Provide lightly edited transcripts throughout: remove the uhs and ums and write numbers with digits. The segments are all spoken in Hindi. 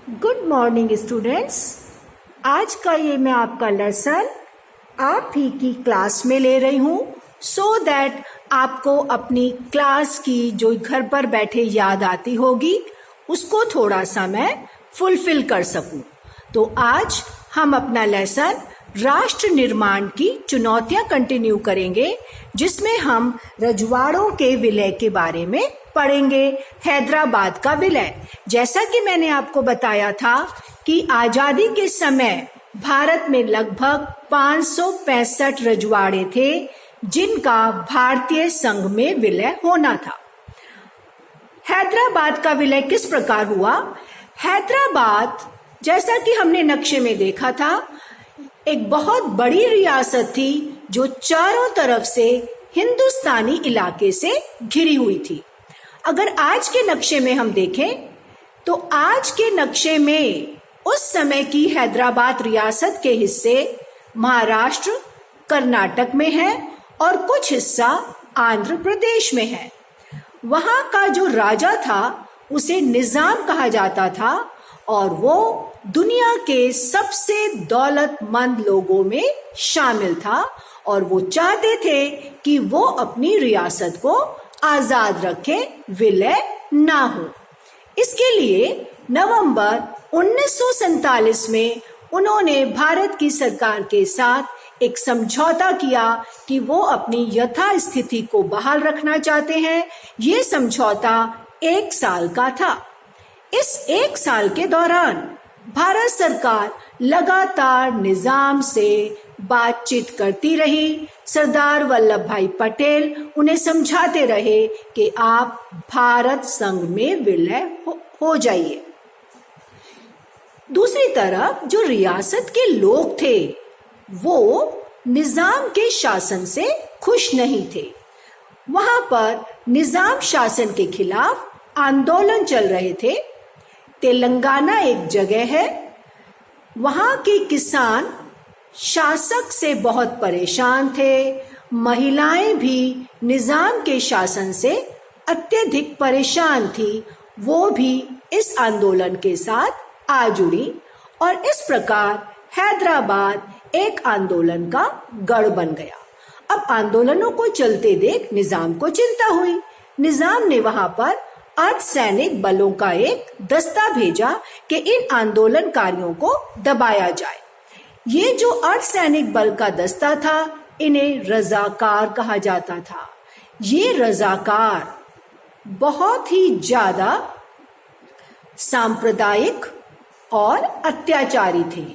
Good morning students. आज का ये मैं आपका लेसन आप ही की क्लास में ले रही हूँ सो दैट आपको अपनी क्लास की जो घर पर बैठे याद आती होगी उसको थोड़ा सा मैं फुलफिल कर सकूँ। तो आज हम अपना लेसन राष्ट्र निर्माण की चुनौतियां कंटिन्यू करेंगे, जिसमें हम रजवाड़ों के विलय के बारे में पढ़ेंगे। हैदराबाद का विलय, जैसा कि मैंने आपको बताया था कि आजादी के समय भारत में लगभग 565 रजवाड़े थे जिनका भारतीय संघ में विलय होना था। हैदराबाद का विलय किस प्रकार हुआ? हैदराबाद, जैसा कि हमने नक्शे में देखा था, एक बहुत बड़ी रियासत थी जो चारों तरफ से हिंदुस्तानी इलाके से घिरी हुई थी। अगर आज के नक्शे में हम देखें तो आज के नक्शे में उस समय की हैदराबाद रियासत के हिस्से महाराष्ट्र, कर्नाटक में है और कुछ हिस्सा आंध्र प्रदेश में है। वहां का जो राजा था उसे निजाम कहा जाता था और वो दुनिया के सबसे दौलतमंद लोगों में शामिल था और वो चाहते थे कि वो अपनी रियासत को आजाद रखे, विलय ना हो। इसके लिए नवंबर 1947 में उन्होंने भारत की सरकार के साथ एक समझौता किया कि वो अपनी यथास्थिति को बहाल रखना चाहते हैं। ये समझौता 1 साल का था। इस 1 साल के दौरान भारत सरकार लगातार निजाम से बातचीत करती रही। सरदार वल्लभ भाई पटेल उन्हें समझाते रहे कि आप भारत संघ में विलय हो जाइए। दूसरी तरफ जो रियासत के लोग थे वो निजाम के शासन से खुश नहीं थे। वहां पर निजाम शासन के खिलाफ आंदोलन चल रहे थे। तेलंगाना एक जगह है, वहां के किसान शासक से बहुत परेशान थे। महिलाएं भी निजाम के शासन से अत्यधिक परेशान थी। वो भी इस आंदोलन के साथ आ जुड़ी और इस प्रकार हैदराबाद एक आंदोलन का गढ़ बन गया। अब आंदोलनों को चलते देख निजाम को चिंता हुई। निजाम ने वहां पर अर्धसैनिक बलों का एक दस्ता भेजा कि इन आंदोलनकारियों को दबाया जाए। ये जो अर्धसैनिक बल का दस्ता था इन्हें रजाकार कहा जाता था। ये रजाकार बहुत ही ज्यादा सांप्रदायिक और अत्याचारी थे।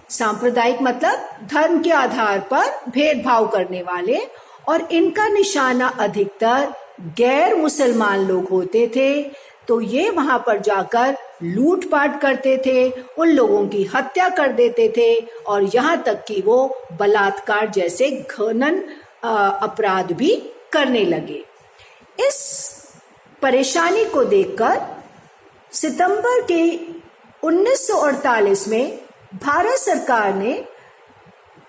सांप्रदायिक मतलब धर्म के आधार पर भेदभाव करने वाले, और इनका निशाना अधिकतर गैर मुसलमान लोग होते थे। तो ये वहां पर जाकर लूटपाट करते थे, उन लोगों की हत्या कर देते थे और यहाँ तक कि वो बलात्कार जैसे घृणित अपराध भी करने लगे। इस परेशानी को देखकर सितंबर के 1948 में भारत सरकार ने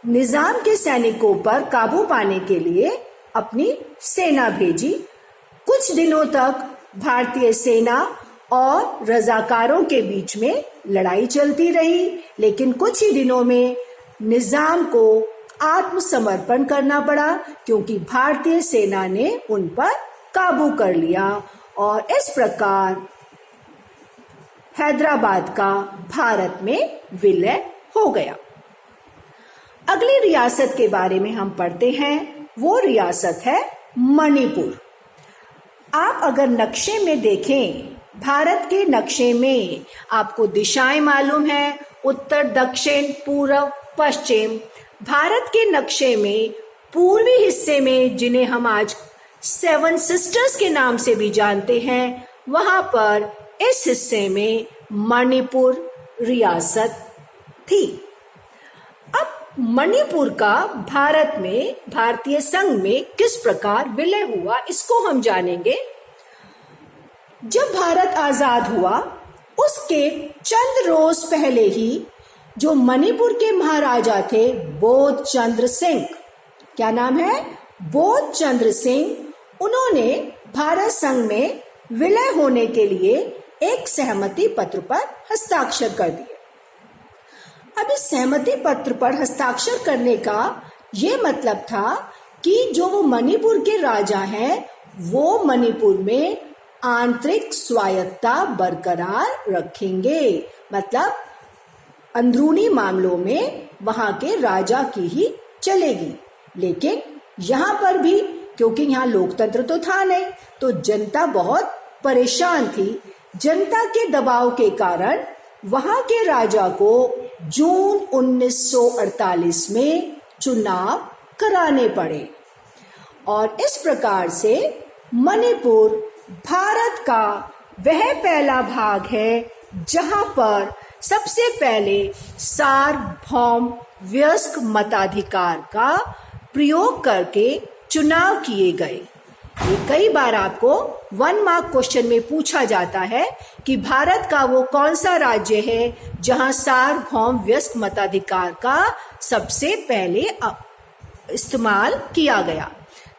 निजाम के सैनिकों पर काबू पाने के लिए अपनी सेना भेजी। कुछ दिनों तक भारतीय सेना और रजाकारों के बीच में लड़ाई चलती रही, लेकिन कुछ ही दिनों में निजाम को आत्मसमर्पण करना पड़ा क्योंकि भारतीय सेना ने उन पर काबू कर लिया और इस प्रकार हैदराबाद का भारत में विलय हो गया। अगली रियासत के बारे में हम पढ़ते हैं, वो रियासत है मणिपुर। आप अगर नक्शे में देखें, भारत के नक्शे में आपको दिशाएं मालूम है, उत्तर, दक्षिण, पूर्व, पश्चिम। भारत के नक्शे में पूर्वी हिस्से में, जिन्हें हम आज 7 सिस्टर्स के नाम से भी जानते हैं, वहां पर इस हिस्से में मणिपुर रियासत थी। अब मणिपुर का भारत में, भारतीय संघ में किस प्रकार विलय हुआ इसको हम जानेंगे। जब भारत आजाद हुआ उसके चंद रोज पहले ही जो मणिपुर के महाराजा थे बोधचंद्र सिंह, क्या नाम है? बोधचंद्र सिंह, उन्होंने भारत संघ में विलय होने के लिए एक सहमति पत्र पर हस्ताक्षर कर दिए। अब इस सहमति पत्र पर हस्ताक्षर करने का ये मतलब था कि जो वो मणिपुर के राजा हैं वो मणिपुर में आंतरिक स्वायत्ता बरकरार रखेंगे, मतलब अंदरूनी मामलों में वहां के राजा की ही चलेगी। लेकिन यहाँ पर भी क्योंकि यहाँ लोकतंत्र तो था नहीं, तो जनता बहुत परेशान थी। जनता के दबाव के कारण वहां के राजा को जून 1948 में चुनाव कराने पड़े और इस प्रकार से मणिपुर भारत का वह पहला भाग है जहां पर सबसे पहले सार्वभौम वयस्क मताधिकार का प्रयोग करके चुनाव किए गए। ये कई बार आपको 1 मार्क क्वेश्चन में पूछा जाता है कि भारत का वो कौन सा राज्य है जहां सार्वभौम वयस्क मताधिकार का सबसे पहले इस्तेमाल किया गया।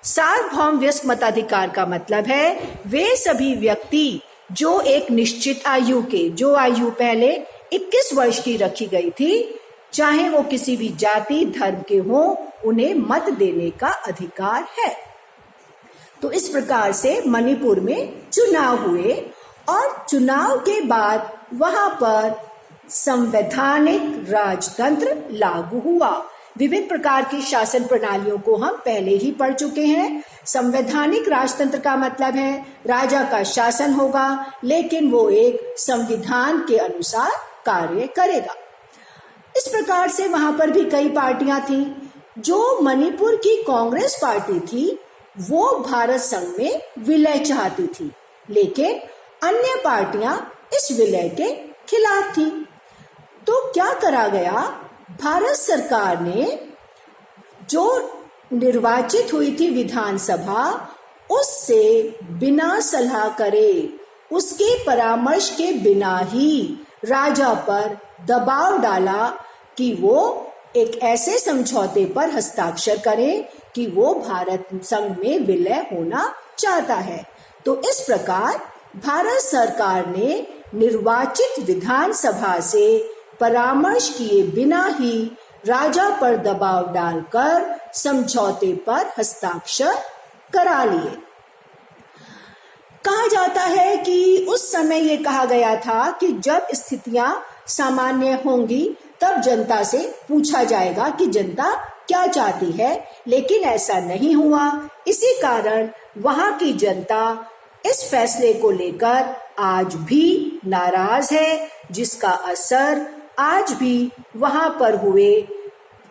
सार्वभौम वयस्क मताधिकार का मतलब है वे सभी व्यक्ति जो एक निश्चित आयु के, जो आयु पहले 21 वर्ष की रखी गई थी, चाहे वो किसी भी जाति धर्म के हों, उन्हें मत देने का अधिकार है। तो इस प्रकार से मणिपुर में चुनाव हुए और चुनाव के बाद वहां पर संवैधानिक राजतंत्र लागू हुआ। विभिन्न प्रकार की शासन प्रणालियों को हम पहले ही पढ़ चुके हैं। संवैधानिक राजतंत्र का मतलब है राजा का शासन होगा, लेकिन वो एक संविधान के अनुसार कार्य करेगा। इस प्रकार से वहां पर भी कई पार्टियां थी। जो मणिपुर की कांग्रेस पार्टी थी वो भारत संघ में विलय चाहती थी, लेकिन अन्य पार्टियां इस विलय के खिलाफ थी। तो क्या करा गया, भारत सरकार ने जो निर्वाचित हुई थी विधानसभा, उससे बिना सलाह करे, उसके परामर्श के बिना ही राजा पर दबाव डाला कि वो एक ऐसे समझौते पर हस्ताक्षर करें कि वो भारत संघ में विलय होना चाहता है। तो इस प्रकार भारत सरकार ने निर्वाचित विधानसभा से परामर्श किए बिना ही राजा पर दबाव डालकर समझौते पर हस्ताक्षर करा लिए। कहा जाता है कि उस समय ये कहा गया था कि जब स्थितियां सामान्य होंगी तब जनता से पूछा जाएगा कि जनता क्या चाहती है, लेकिन ऐसा नहीं हुआ। इसी कारण वहां की जनता इस फैसले को लेकर आज भी नाराज है, जिसका असर आज भी वहां पर हुए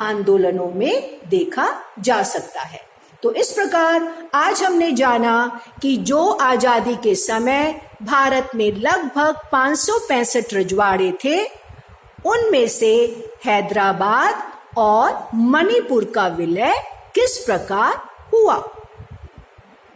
आंदोलनों में देखा जा सकता है। तो इस प्रकार आज हमने जाना कि जो आजादी के समय भारत में लगभग 565 रजवाड़े थे, उनमें से हैदराबाद और मणिपुर का विलय किस प्रकार हुआ।